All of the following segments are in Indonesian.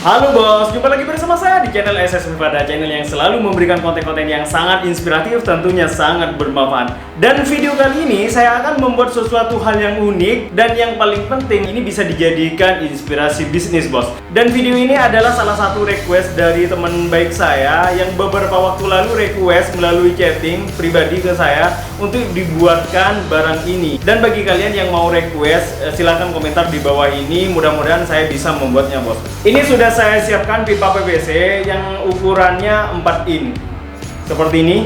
Halo bos, jumpa lagi bersama saya di channel SS Pada, channel yang selalu memberikan konten-konten yang sangat inspiratif, tentunya sangat bermanfaat. Dan video kali ini saya akan membuat sesuatu hal yang unik dan yang paling penting ini bisa dijadikan inspirasi bisnis bos. Dan video ini adalah salah satu request dari teman baik saya yang beberapa waktu lalu request melalui chatting pribadi ke saya untuk dibuatkan barang ini. Dan bagi kalian yang mau request, silahkan komentar di bawah ini, mudah-mudahan saya bisa membuatnya bos. Ini sudah saya siapkan pipa PVC yang ukurannya 4 in seperti ini.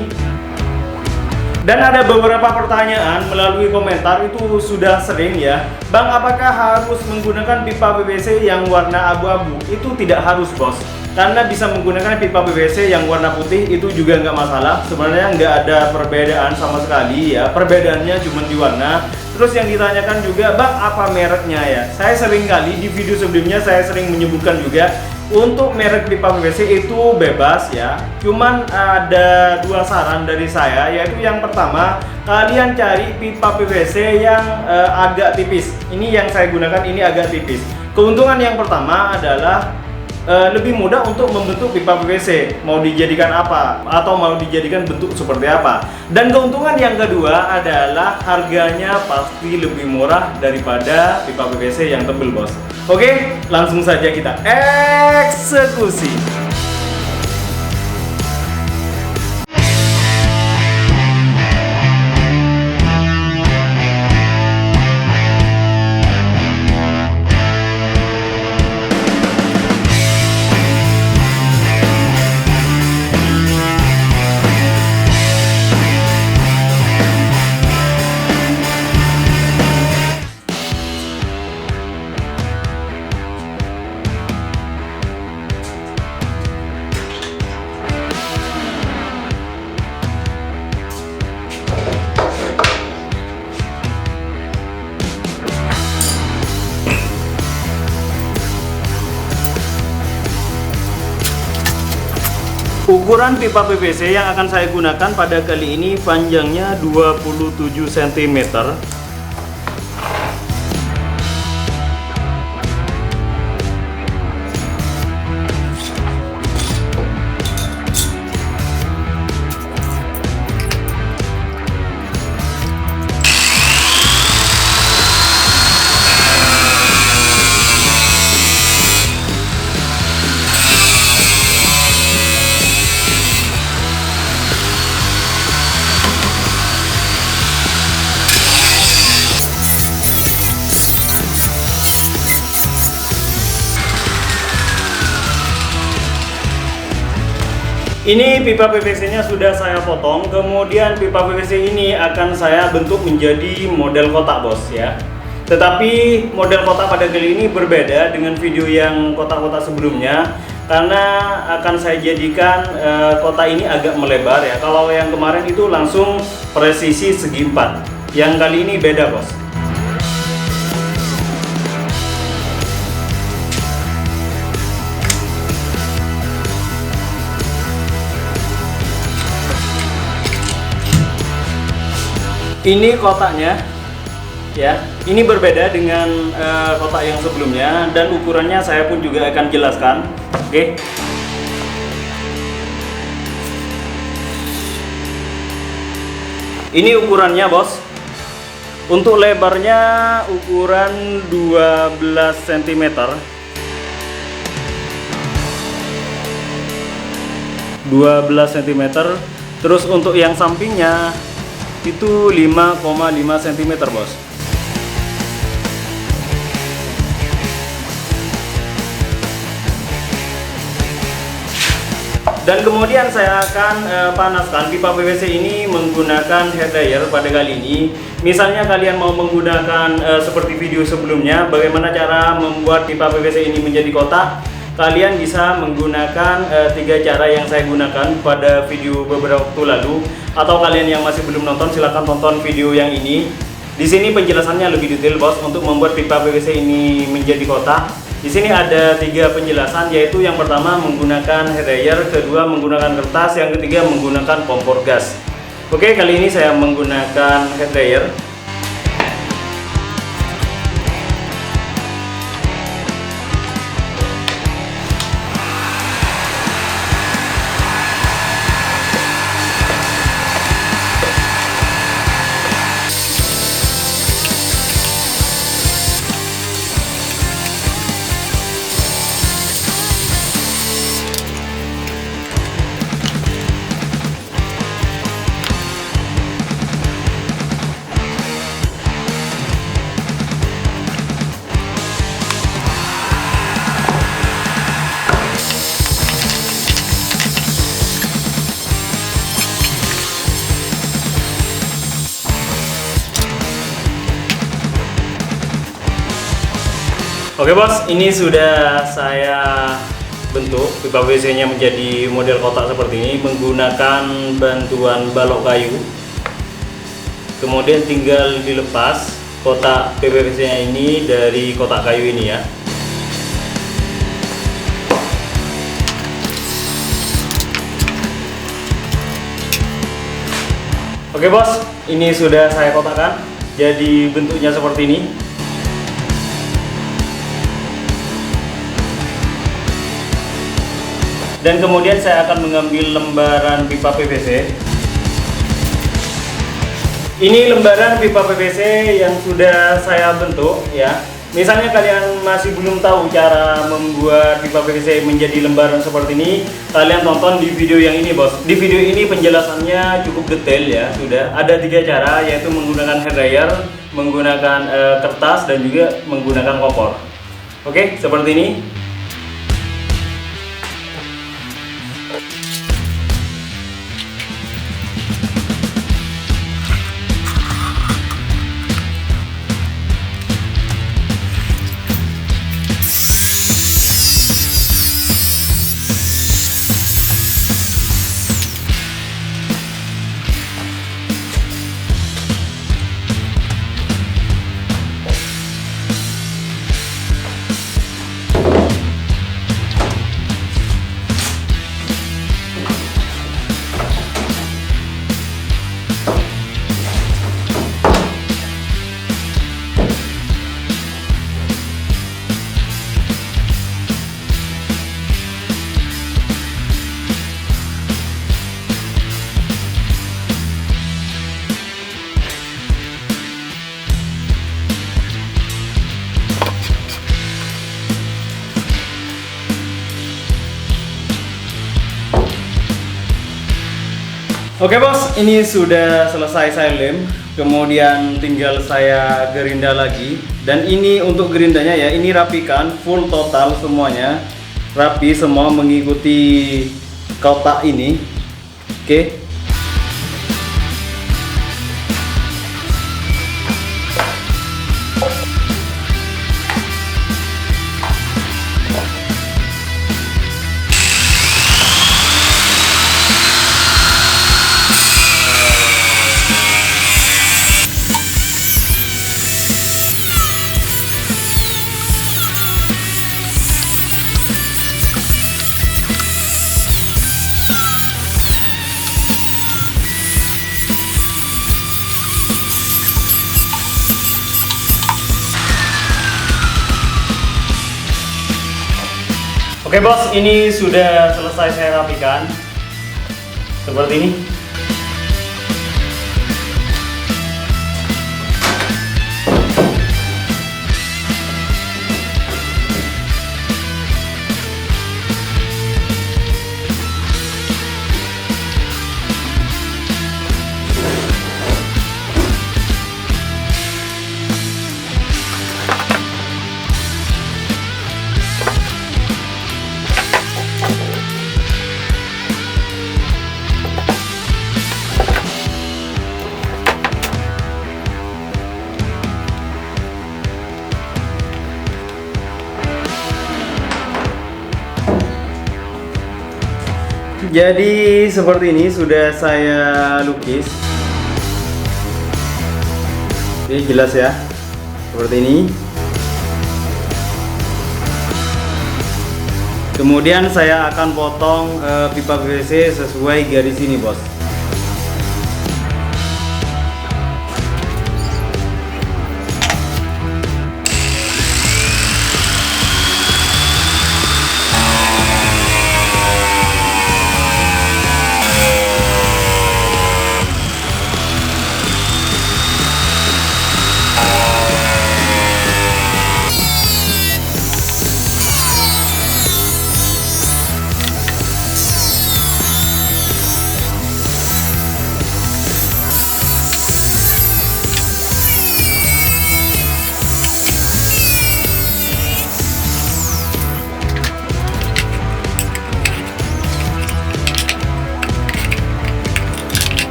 Dan ada beberapa pertanyaan melalui komentar itu sudah sering ya, Bang, apakah harus menggunakan pipa PVC yang warna abu-abu? Itu tidak harus bos, karena bisa menggunakan pipa PVC yang warna putih itu juga nggak masalah. Sebenarnya nggak ada perbedaan sama sekali ya, perbedaannya cuma di warna. Terus yang ditanyakan juga, Bang, apa mereknya ya? Saya sering kali di video sebelumnya saya sering menyebutkan juga untuk merek pipa PVC itu bebas ya. Cuman ada dua saran dari saya, yaitu yang pertama, kalian cari pipa PVC yang agak tipis. Ini yang saya gunakan, ini agak tipis. Keuntungan yang pertama adalah lebih mudah untuk membentuk pipa PVC, mau dijadikan apa atau mau dijadikan bentuk seperti apa. Dan keuntungan yang kedua adalah harganya pasti lebih murah daripada pipa PVC yang tebel bos. Oke, langsung saja kita eksekusi. Ukuran pipa PVC yang akan saya gunakan pada kali ini panjangnya 27 cm. Ini pipa PVC-nya sudah saya potong, kemudian pipa PVC ini akan saya bentuk menjadi model kotak bos ya. Tetapi model kotak pada kali ini berbeda dengan video yang kotak-kotak sebelumnya, karena akan saya jadikan kotak ini agak melebar ya. Kalau yang kemarin itu langsung presisi segi 4, yang kali ini beda bos. Ini kotaknya ya, ini berbeda dengan kotak yang sebelumnya, dan ukurannya saya pun juga akan jelaskan. Oke. Ini ukurannya bos. Untuk lebarnya ukuran 12 cm. 12 cm. Terus untuk yang sampingnya itu 5,5 cm bos. Dan kemudian saya akan panaskan pipa PVC ini menggunakan hair dryer pada kali ini. Misalnya kalian mau menggunakan seperti video sebelumnya, bagaimana cara membuat pipa PVC ini menjadi kotak, kalian bisa menggunakan 3 cara yang saya gunakan pada video beberapa waktu lalu. Atau kalian yang masih belum nonton, silahkan tonton video yang ini. Di sini penjelasannya lebih detail bos untuk membuat pipa PVC ini menjadi kotak. Di sini ada 3 penjelasan, yaitu yang pertama menggunakan hair dryer, kedua menggunakan kertas, yang ketiga menggunakan kompor gas. Oke, kali ini saya menggunakan hair dryer. Oke bos, ini sudah saya bentuk pipa WC nya menjadi model kotak seperti ini menggunakan bantuan balok kayu. Kemudian tinggal dilepas kotak PVC nya ini dari kotak kayu ini ya. Oke bos, ini sudah saya kotakkan jadi bentuknya seperti ini. Dan kemudian saya akan mengambil lembaran pipa PVC. Ini lembaran pipa PVC yang sudah saya bentuk ya. Misalnya kalian masih belum tahu cara membuat pipa PVC menjadi lembaran seperti ini, kalian tonton di video yang ini bos. Di video ini penjelasannya cukup detail ya. Sudah ada 3 cara, yaitu menggunakan hair dryer, menggunakan kertas, dan juga menggunakan kompor. Oke, seperti ini. Oke bos, ini sudah selesai saya lem, kemudian tinggal saya gerinda lagi. Dan ini untuk gerindanya ya, ini rapikan full total semuanya, rapi semua mengikuti kotak ini. Oke. Oke bos, ini sudah selesai saya rapikan seperti ini. Jadi seperti ini sudah saya lukis. Ini jelas ya, seperti ini. Kemudian saya akan potong pipa PVC sesuai garis ini bos.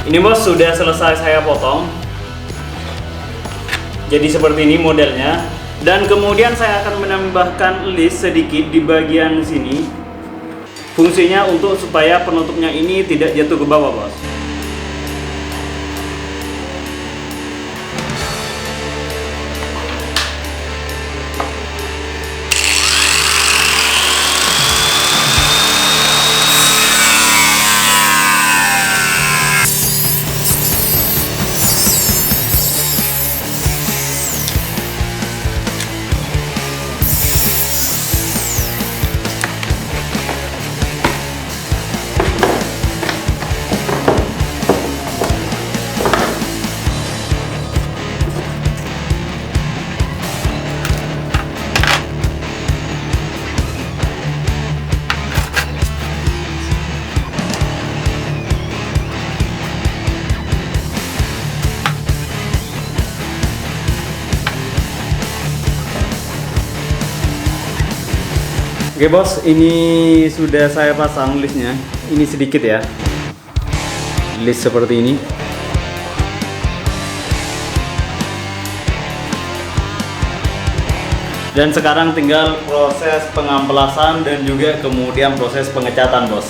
Ini bos sudah selesai saya potong. Jadi seperti ini modelnya. Dan kemudian saya akan menambahkan list sedikit di bagian sini. Fungsinya untuk supaya penutupnya ini tidak jatuh ke bawah, bos. Oke bos, ini sudah saya pasang listnya. Ini sedikit ya, list seperti ini. Dan sekarang tinggal proses pengamplasan dan juga kemudian proses pengecatan, bos.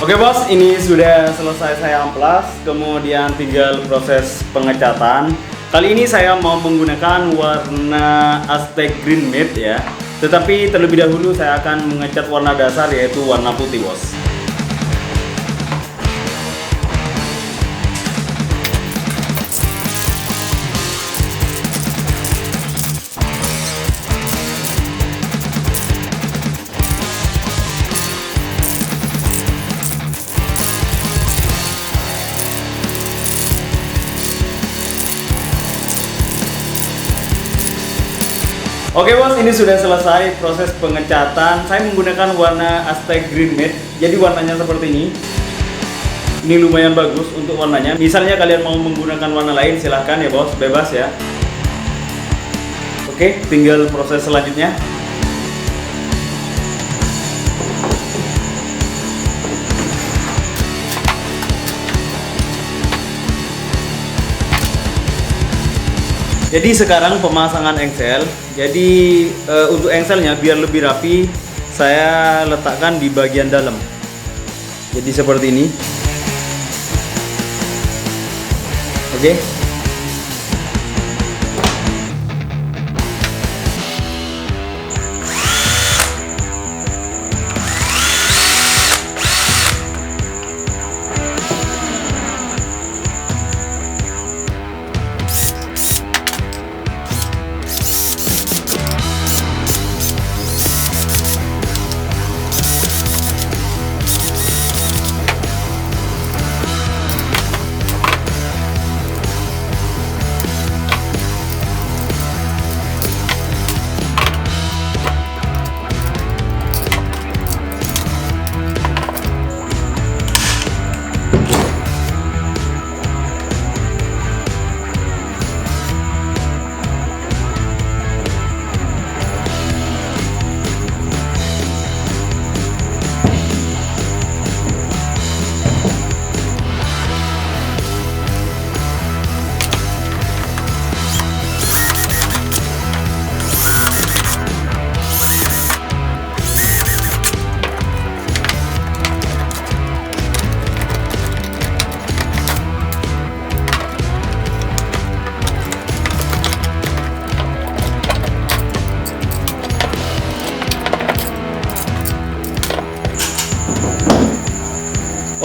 Oke bos, ini sudah selesai saya amplas, kemudian tinggal proses pengecatan. Kali ini saya mau menggunakan warna Aztec Green Matte ya. Tetapi terlebih dahulu saya akan mengecat warna dasar, yaitu warna putih, bos. Oke bos, ini sudah selesai proses pengecatan. Saya menggunakan warna Aztec Green Matte. Jadi warnanya seperti ini. Ini lumayan bagus untuk warnanya. Misalnya kalian mau menggunakan warna lain, silahkan ya bos, bebas ya. Oke, tinggal proses selanjutnya. Jadi sekarang pemasangan engsel. Jadi untuk engselnya biar lebih rapi, saya letakkan di bagian dalam. Jadi seperti ini. Oke.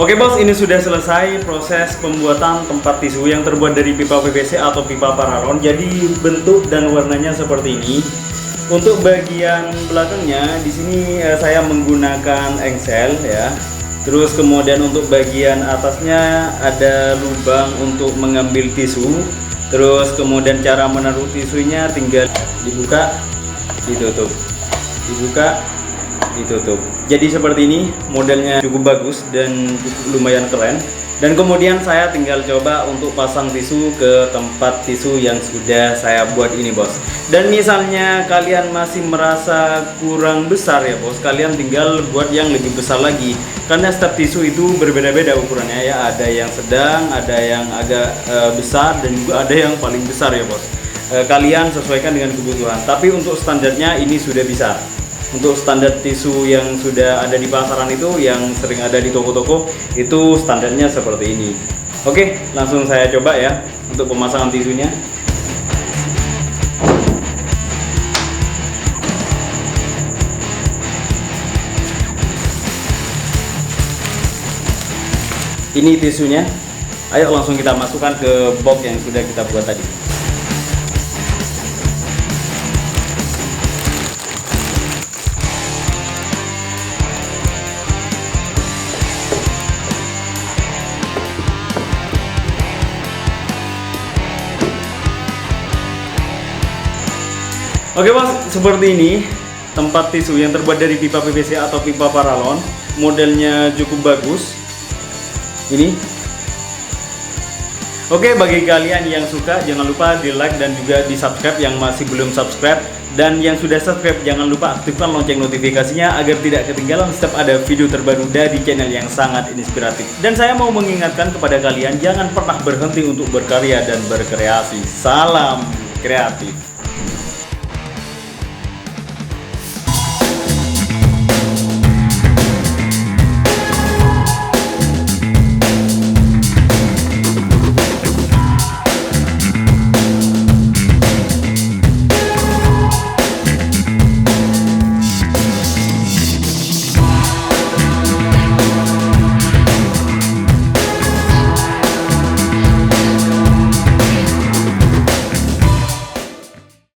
Oke bos, ini sudah selesai proses pembuatan tempat tisu yang terbuat dari pipa PVC atau pipa paralon. Jadi bentuk dan warnanya seperti ini. Untuk bagian belakangnya di sini saya menggunakan engsel ya. Terus kemudian untuk bagian atasnya ada lubang untuk mengambil tisu. Terus kemudian cara menaruh tisunya tinggal dibuka, ditutup, dibuka, ditutup. Jadi seperti ini, modelnya cukup bagus dan cukup lumayan keren. Dan kemudian saya tinggal coba untuk pasang tisu ke tempat tisu yang sudah saya buat ini, bos. Dan misalnya kalian masih merasa kurang besar ya, bos, kalian tinggal buat yang lebih besar lagi. Karena setiap tisu itu berbeda-beda ukurannya ya. Ada yang sedang, ada yang agak besar, dan juga ada yang paling besar ya, bos. Kalian sesuaikan dengan kebutuhan. Tapi untuk standarnya ini sudah bisa. Untuk standar tisu yang sudah ada di pasaran itu, yang sering ada di toko-toko, itu standarnya seperti ini. Oke, langsung saya coba ya untuk pemasangan tisunya. Ini tisunya. Ayo langsung kita masukkan ke box yang sudah kita buat tadi. Oke, bos, seperti ini tempat tisu yang terbuat dari pipa PVC atau pipa paralon. Modelnya cukup bagus. Ini. Oke, bagi kalian yang suka jangan lupa di like dan juga di subscribe yang masih belum subscribe. Dan yang sudah subscribe jangan lupa aktifkan lonceng notifikasinya agar tidak ketinggalan setiap ada video terbaru dari channel yang sangat inspiratif. Dan saya mau mengingatkan kepada kalian, jangan pernah berhenti untuk berkarya dan berkreasi. Salam kreatif.